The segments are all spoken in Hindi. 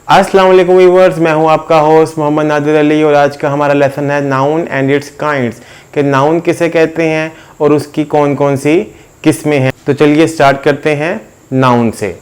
अस्सलाम वालेकुम व्यूअर्स, मैं हूं आपका होस्ट मोहम्मद नादिर अली और आज का हमारा लेसन है नाउन एंड इट्स काइंड्स कि नाउन किसे कहते हैं और उसकी कौन कौन सी किस्में हैं। तो चलिए स्टार्ट करते हैं नाउन से।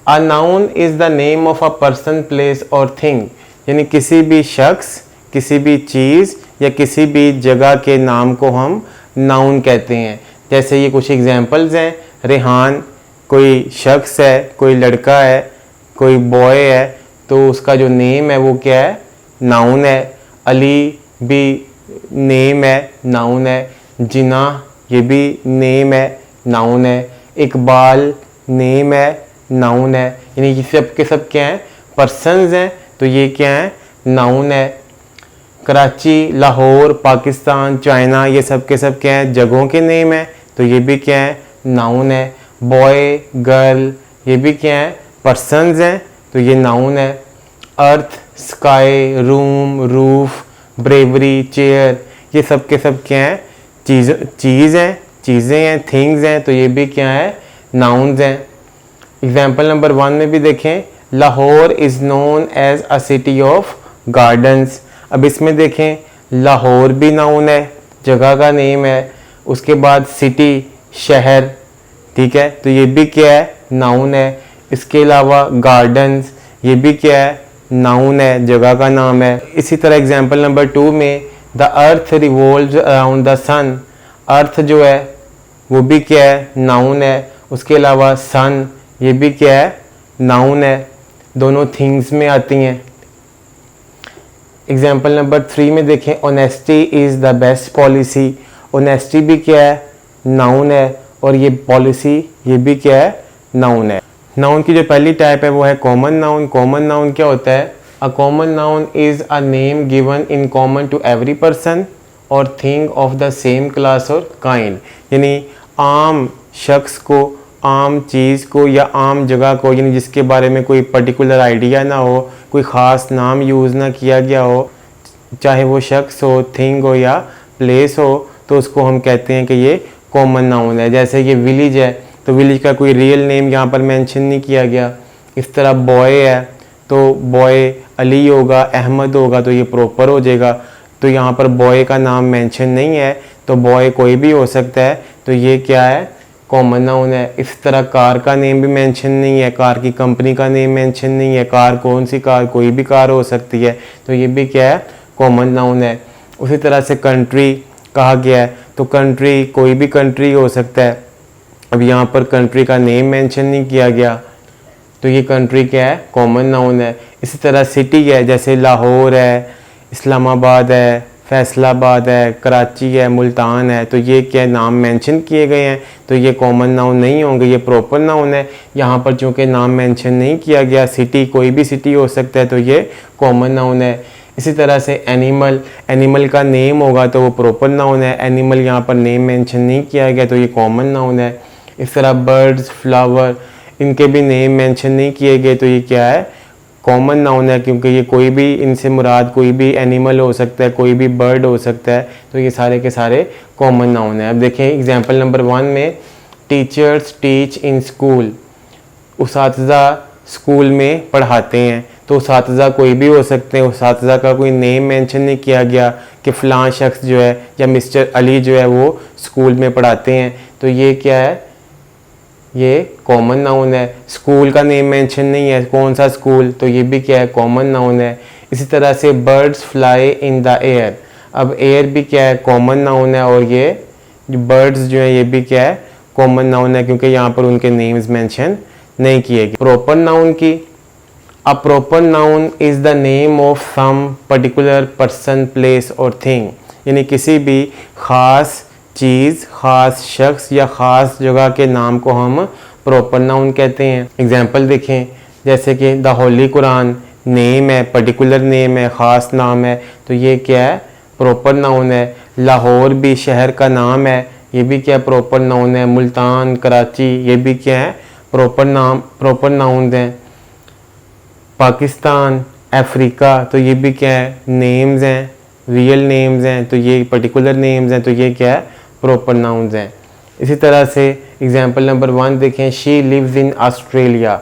A noun is the name of a person, place और थिंग, यानी किसी भी शख्स, किसी भी चीज़ या किसी भी जगह के नाम को हम नाउन कहते हैं। जैसे ये कुछ एग्जांपल्स हैं। रेहान कोई शख्स है, कोई लड़का है, कोई बॉय है, तो उसका जो नेम है वो क्या है, नाउन है। अली भी नेम है, नाउन है। जिना ये भी नेम है, नाउन है। इकबाल नेम है, नाउन है। यानी ये सब के सब क्या हैं, पर्सन्स हैं, तो ये क्या है, नाउन है। कराची, लाहौर, पाकिस्तान, चाइना, ये सब के सब क्या हैं, जगहों के नेम है, तो ये भी क्या है, नाउन है। बॉय, गर्ल, ये भी क्या है, पर्सन्स हैं, तो ये नाउन है। Earth, sky, room, roof, bravery, chair, ये सब के सब क्या हैं, चीज़ हैं, चीज़ें हैं, थिंग्स हैं, तो ये भी क्या है, नाउन्स हैं। एग्जाम्पल नंबर 1 में भी देखें, Lahore is known as a city of gardens. अब इसमें देखें, लाहौर भी नाउन है, जगह का नेम है। उसके बाद सिटी, शहर, ठीक है, तो ये भी क्या है, नाउन है। इसके अलावा गार्डन्स, ये भी क्या है, नाउन है, जगह का नाम है। इसी तरह एग्जाम्पल नंबर 2 में, the earth revolves around the sun, earth जो है वो भी क्या है, नाउन है। उसके अलावा सन, ये भी क्या है, नाउन है, दोनों थिंग्स में आती हैं। एग्जाम्पल नंबर 3 में देखें, honesty is the best policy, honesty भी क्या है, नाउन है, और ये पॉलिसी, ये भी क्या है, नाउन है। नाउन की जो पहली टाइप है वो है कॉमन नाउन। कॉमन नाउन क्या होता है, a common noun is a name given in common to every person और thing of the same class और काइंड, यानी आम शख्स को, आम चीज़ को या आम जगह को, यानी जिसके बारे में कोई पर्टिकुलर आइडिया ना हो, कोई ख़ास नाम यूज़ ना किया गया हो, चाहे वो शख्स हो, थिंग हो या प्लेस हो, तो उसको हम कहते हैं कि ये कॉमन नाउन है। जैसे ये विलेज है, तो विलेज का कोई रियल नेम यहाँ पर मेंशन नहीं किया गया। इस तरह बॉय है, तो बॉय अली होगा, अहमद होगा, तो ये प्रॉपर हो जाएगा। तो यहाँ पर बॉय का नाम मेंशन नहीं है, तो बॉय कोई भी हो सकता है, तो ये क्या है, कॉमन नाउन है। इस तरह कार का नेम भी मेंशन नहीं है, कार की कंपनी का नेम मेंशन नहीं है, कार कौन सी कार, कोई भी कार हो सकती है, तो ये भी क्या है, कॉमन नाउन है। उसी तरह से कंट्री कहा गया है, तो कंट्री कोई भी कंट्री हो सकता है। अब यहाँ पर कंट्री का नेम मेंशन नहीं किया गया, तो ये कंट्री क्या है, कॉमन नाउन है। इसी तरह सिटी है, जैसे लाहौर है, इस्लामाबाद है, फैसलाबाद है, कराची है, मुल्तान है, तो ये क्या नाम मेंशन किए गए हैं, तो ये कॉमन नाउन नहीं होंगे, ये प्रॉपर नाउन है। यहाँ पर चूँकि नाम मेंशन नहीं किया गया, सिटी कोई भी सिटी हो सकता है, तो ये कॉमन नाउन है। इसी तरह से एनिमल, एनिमल का नेम होगा तो वो प्रॉपर नाउन है, एनिमल यहाँ पर नेम मेंशन नहीं किया गया, तो ये कॉमन नाउन है। इस तरह बर्ड्स, फ्लावर, इनके भी नेम मेंशन नहीं किए गए, तो ये क्या है, कॉमन नाउन है, क्योंकि ये कोई भी, इनसे मुराद कोई भी एनिमल हो सकता है, कोई भी बर्ड हो सकता है, तो ये सारे के सारे कॉमन नाउन है। अब देखें एग्जाम्पल नंबर 1 में, टीचर्स टीच इन स्कूल, उसातिज़ा स्कूल में पढ़ाते हैं, तो उसातिज़ा कोई भी हो सकते हैं, उसातिज़ा का कोई नेम मेंशन नहीं किया गया कि फ़लाँ शख्स जो है या मिस्टर अली जो है वो स्कूल में पढ़ाते हैं, तो ये क्या है, ये कॉमन नाउन है। स्कूल का नेम मेंशन नहीं है, कौन सा स्कूल, तो ये भी क्या है, कॉमन नाउन है। इसी तरह से birds fly in the air, अब एयर भी क्या है, कॉमन नाउन है, और ये जो बर्ड्स जो है ये भी क्या है, कॉमन नाउन है, क्योंकि यहाँ पर उनके नेम्स मेंशन नहीं किए गए। प्रॉपर नाउन की, a proper noun is the name of some particular person, place और थिंग, यानी किसी भी ख़ास चीज़, ख़ास शख्स या ख़ास जगह के नाम को हम प्रॉपर नाउन कहते हैं। एग्जाम्पल देखें, जैसे कि द होली कुरान, नेम है, पर्टिकुलर नेम है, ख़ास नाम है, तो ये क्या है, प्रॉपर नाउन है। लाहौर भी शहर का नाम है, ये भी क्या, प्रॉपर नाउन है। मुल्तान, कराची, ये भी क्या है, प्रॉपर नाउन हैं। पाकिस्तान, अफ्रीका, तो ये भी क्या है, नेम्स हैं, रियल नेम्स हैं, तो ये पर्टिकुलर नेम्स हैं, तो ये क्या है, प्रॉपर नाउन्स हैं। इसी तरह से एग्जाम्पल नंबर 1 देखें, शी लिव्स इन ऑस्ट्रेलिया,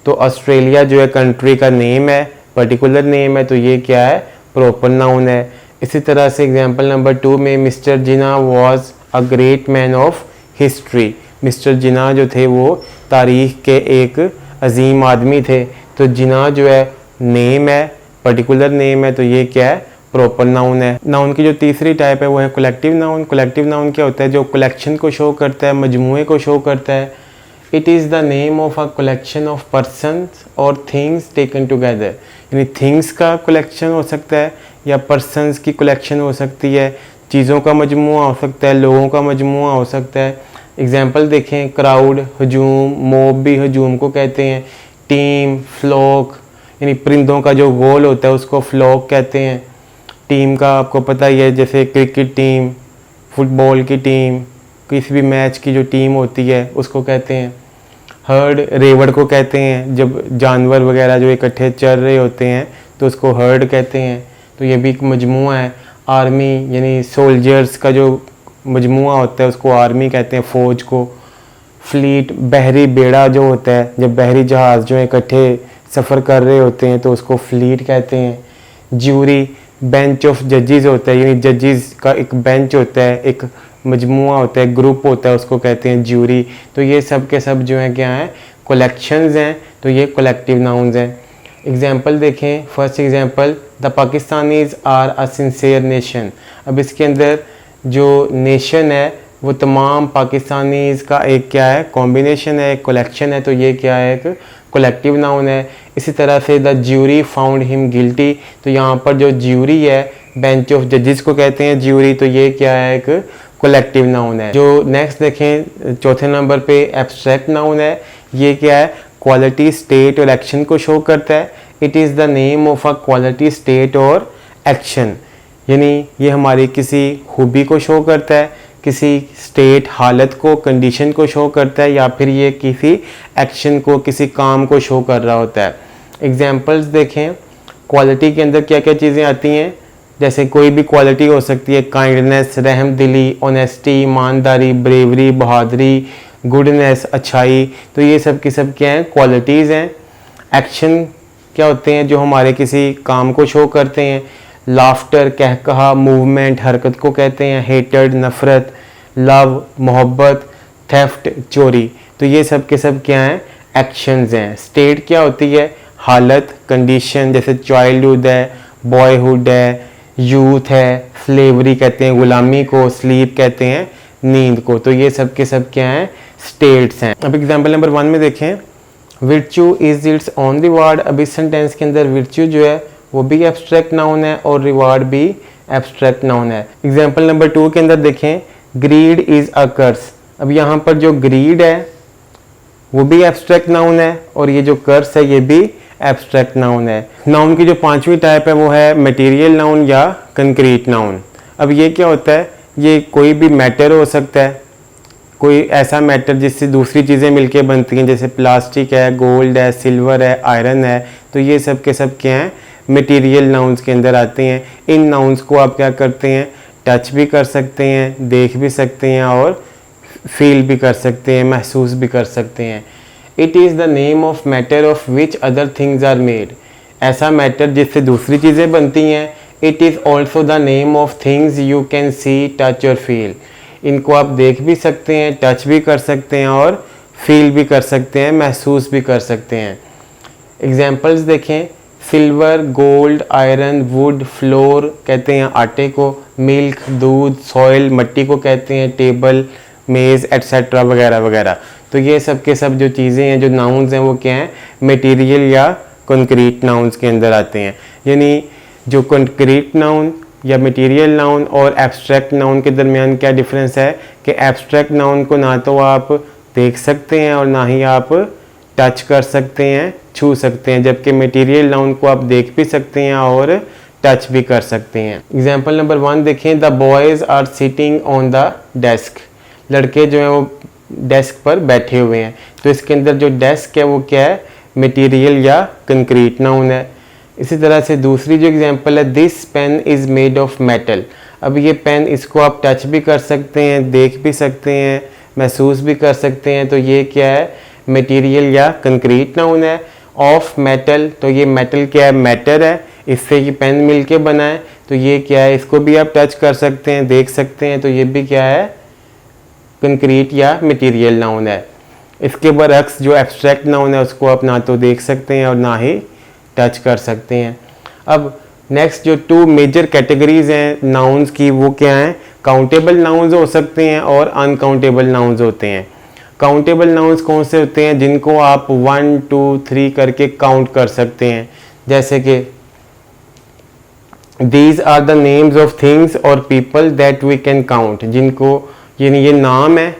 तो ऑस्ट्रेलिया जो है कंट्री का नेम है, पर्टिकुलर नेम है, तो ये क्या है, प्रॉपर नाउन है। इसी तरह से एग्जांपल नंबर 2 में mister Jinnah was a great man of history. Mister Jinnah जो थे वो तारीख के एक अजीम आदमी थे। तो जिन्ना जो है नेम है, पर्टिकुलर नेम है, तो ये क्या है, प्रॉपर नाउन है। नाउन की जो तीसरी टाइप है वो है कलेक्टिव नाउन। कलेक्टिव नाउन क्या होता है, जो कलेक्शन को शो करता है, मजमूए को शो करता है। It is the name of a collection of persons और थिंग्स टेकन टुगेदर। यानी थिंग्स का कलेक्शन हो सकता है या पर्सनस की कलेक्शन हो सकती है, चीज़ों का मजमूआ हो सकता है, लोगों का मजमूआ हो सकता है। एग्जाम्पल देखें, क्राउड हजूम, मॉब भी हजूम को कहते हैं। टीम, फ्लॉक, यानी परिंदों का जो गोल होता है उसको फ्लॉक कहते हैं। टीम का आपको पता ही है, जैसे क्रिकेट टीम, फुटबॉल की टीम, किसी भी मैच की जो टीम होती है उसको कहते हैं। हर्ड रेवड़ को कहते हैं, जब जानवर वगैरह जो इकट्ठे चल रहे होते हैं तो उसको हर्ड कहते हैं। तो ये भी एक मजमूआ है। आर्मी यानी सोल्जर्स का जो मजमूआ होता है उसको आर्मी कहते हैं, फ़ौज को। फ्लीट बहरी बेड़ा जो होता है, जब बहरी जहाज़ जो इकट्ठे सफ़र कर रहे होते हैं तो उसको फ्लीट कहते हैं। ज्यूरी बेंच ऑफ जजेस होता है, यानी जजेस का एक बेंच होता है, एक मजमूआ होता है, ग्रुप होता है, उसको कहते हैं ज्यूरी। तो ये सब के सब जो है क्या है, कलेक्शंस हैं, तो ये कलेक्टिव नाउन्स हैं। एग्जाम्पल देखें, first example, the Pakistanis are a sincere nation. अब इसके अंदर जो नेशन है वो तमाम पाकिस्तानीज का एक क्या है, कॉम्बिनेशन है, एक कलेक्शन है, तो ये क्या है, एक कलेक्टिव नाउन है। इसी तरह से the jury found him guilty, तो यहाँ पर जो ज्यूरी है, बेंच ऑफ जजेस को कहते हैं ज्यूरी, तो ये क्या है, एक कलेक्टिव नाउन है। जो नेक्स्ट देखें, चौथे नंबर पे एब्स्ट्रैक्ट नाउन है। ये क्या है, क्वालिटी, स्टेट और एक्शन को शो करता है। It is the name of a quality, state और एक्शन, यानी ये हमारी किसी खूबी को शो करता है, किसी स्टेट, हालत को, कंडीशन को शो करता है, या फिर ये किसी एक्शन को, किसी काम को शो कर रहा होता है। एग्जाम्पल्स देखें, क्वालिटी के अंदर क्या क्या चीज़ें आती हैं, जैसे कोई भी क्वालिटी हो सकती है, काइंडनेस, रहम दिली, ऑनेस्टी, ईमानदारी, ब्रेवरी, बहादुरी, गुडनेस, अच्छाई, तो ये सब की सब क्या हैं, क्वालिटीज़ हैं। एक्शन क्या होते हैं, जो हमारे किसी काम को शो करते हैं। लाफ्टर, कहकहा, मूवमेंट, हरकत को कहते हैं। हेटेड, नफ़रत, लव, मोहब्बत, थेफ्ट, चोरी, तो ये सब के सब क्या हैं, एक्शंस हैं। स्टेट क्या होती है, हालत, कंडीशन, जैसे चाइल्डहुड है, बॉयहुड है, यूथ है, स्लेवरी कहते हैं गुलामी को, स्लीप कहते हैं नींद को, तो ये सब के सब क्या हैं, स्टेट्स हैं। अब एग्जाम्पल नंबर 1 में देखें, विर्चू इज इट्स ओन रिवार्ड। अब इस सेंटेंस के अंदर विर्चू जो है वो भी एब्स्ट्रैक्ट नाउन है और रिवार्ड भी एब्स्ट्रैक्ट नाउन है। एग्जाम्पल नंबर 2 के अंदर देखें, ग्रीड इज अ कर्स। अब यहाँ पर जो ग्रीड है वो भी एब्स्ट्रैक्ट नाउन है और ये जो कर्स है ये भी एब्स्ट्रैक्ट नाउन है। नाउन की जो 5वीं टाइप है वो है मटेरियल नाउन या कंक्रीट नाउन। अब ये क्या होता है, ये कोई भी मैटर हो सकता है, कोई ऐसा मैटर जिससे दूसरी चीज़ें मिलके बनती हैं, जैसे प्लास्टिक है, गोल्ड है, सिल्वर है, आयरन है, तो ये सब के सब क्या हैं, मटेरियल नाउन्स के अंदर आते हैं। इन नाउन्स को आप क्या करते हैं, टच भी कर सकते हैं, देख भी सकते हैं और फील भी कर सकते हैं, महसूस भी कर सकते हैं। It is the name of matter of which other things are made. ऐसा मैटर जिससे दूसरी चीज़ें बनती हैं। It is also the name of things you can see, touch और फील। इनको आप देख भी सकते हैं, टच भी कर सकते हैं और फील भी कर सकते हैं, महसूस भी कर सकते हैं। एग्जाम्पल्स देखें, silver, gold, iron, would, floor कहते हैं आटे को, मिल्क, दूध, सॉइल मट्टी को कहते हैं, टेबल, मेज़ एट्सेट्रा वगैरह वगैरह। तो ये सब के सब जो चीज़ें हैं, जो नाउन्स हैं, वो क्या हैं, मटेरियल या कंक्रीट नाउन्स के अंदर आते हैं। यानी जो कंक्रीट नाउन या मटेरियल नाउन और एब्स्ट्रैक्ट नाउन के दरमियान क्या डिफरेंस है कि एब्स्ट्रैक्ट नाउन को ना तो आप देख सकते हैं और ना ही आप टच कर सकते हैं, छू सकते हैं, जबकि मटेरियल नाउन को आप देख भी सकते हैं और टच भी कर सकते हैं। एग्जाम्पल नंबर 1 देखें, the boys are sitting on the desk. लड़के जो हैं वो डेस्क पर बैठे हुए हैं। तो इसके अंदर जो डेस्क है वो क्या है, मटेरियल या कंक्रीट नाउन है। इसी तरह से दूसरी जो एग्जांपल है, this pen is made of metal. अब ये पेन, इसको आप टच भी कर सकते हैं, देख भी सकते हैं, महसूस भी कर सकते हैं, तो ये क्या है, मटेरियल या कंक्रीट नाउन है। ऑफ मेटल, तो ये मेटल क्या है, मैटर है, इससे ये पेन मिलके बना है, तो ये क्या है, इसको भी आप टच कर सकते हैं, देख सकते हैं, तो ये भी क्या है, कंक्रीट या मटेरियल नाउन है। इसके बरअक्स जो एब्स्ट्रैक्ट नाउन है उसको आप ना तो देख सकते हैं और ना ही टच कर सकते हैं। अब नेक्स्ट जो 2 मेजर कैटेगरीज हैं नाउन्स की, वो क्या हैं, काउंटेबल नाउन्स हो सकते हैं और अनकाउंटेबल नाउन्स होते हैं। काउंटेबल नाउन्स कौन से होते हैं, जिनको आप 1 2 3 करके काउंट कर सकते हैं, जैसे कि these are the names of things और people that we can count, जिनको यानी ये नाम है,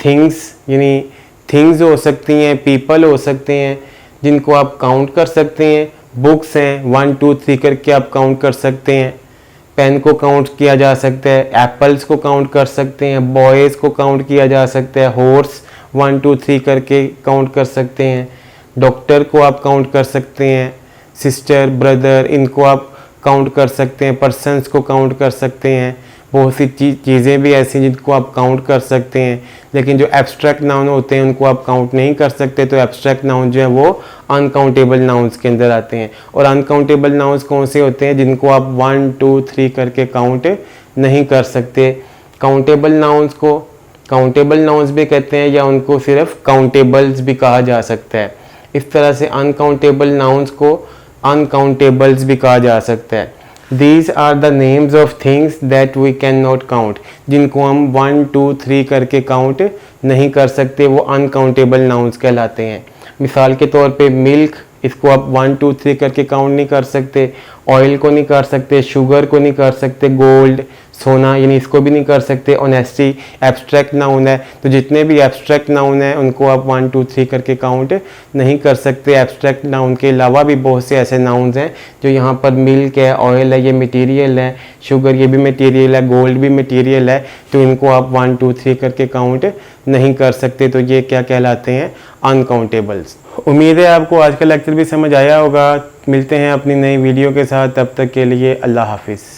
थिंग्स यानी थिंग्स हो सकती हैं, पीपल हो सकते हैं जिनको आप काउंट कर सकते हैं। बुक्स हैं, 1 2 3 करके आप काउंट कर सकते हैं। पेन को काउंट किया जा सकता है, एप्पल्स को काउंट कर सकते हैं, बॉयज़ को काउंट किया जा सकता है, हॉर्स 1 2 3 करके काउंट कर सकते हैं। डॉक्टर को आप काउंट कर सकते हैं, सिस्टर ब्रदर इनको आप काउंट कर सकते हैं, पर्सन्स को काउंट कर सकते हैं। बहुत सी चीज़ें भी ऐसी जिनको आप काउंट कर सकते हैं, लेकिन जो एब्स्ट्रैक्ट नाउन होते हैं उनको आप काउंट नहीं कर सकते, तो एब्स्ट्रैक्ट नाउन जो है वो अनकाउंटेबल नाउन्स के अंदर आते हैं। और अनकाउंटेबल नाउन्स कौन से होते हैं, जिनको आप 1 2 3 करके काउंट नहीं कर सकते। काउंटेबल नाउन्स को काउंटेबल नाउन्स भी कहते हैं या उनको सिर्फ काउंटेबल्स भी कहा जा सकता है। इस तरह से अनकाउंटेबल नाउन्स को अनकाउंटेबल्स भी कहा जा सकता है। These are the names of things that we cannot count, जिनको हम 1 2 3 करके काउंट नहीं कर सकते, वो अनकाउंटेबल नाउन्स कहलाते हैं। मिसाल के तौर पे मिल्क, इसको आप 1 2 3 करके काउंट नहीं कर सकते। ऑयल को नहीं कर सकते, शुगर को नहीं कर सकते, गोल्ड सोना यानी इसको भी नहीं कर सकते। ऑनेस्टी एब्स्ट्रैक्ट नाउन है, तो जितने भी एब्स्ट्रैक्ट नाउन है उनको आप 1 2 3 करके काउंट नहीं कर सकते। एब्स्ट्रैक्ट नाउन के अलावा भी बहुत से ऐसे नाउन्स हैं जो यहाँ पर मिल्क है, ऑयल है, ये मटेरियल है, शुगर ये भी मटेरियल है, गोल्ड भी मटेरियल है, तो इनको आप 1 2 3 करके काउंट नहीं कर सकते, तो ये क्या कहलाते हैं, अनकाउंटेबल्स। उम्मीद है आपको आज का लेक्चर भी समझ आया होगा। मिलते हैं अपनी नई वीडियो के साथ, तब तक के लिए अल्लाह हाफिज़।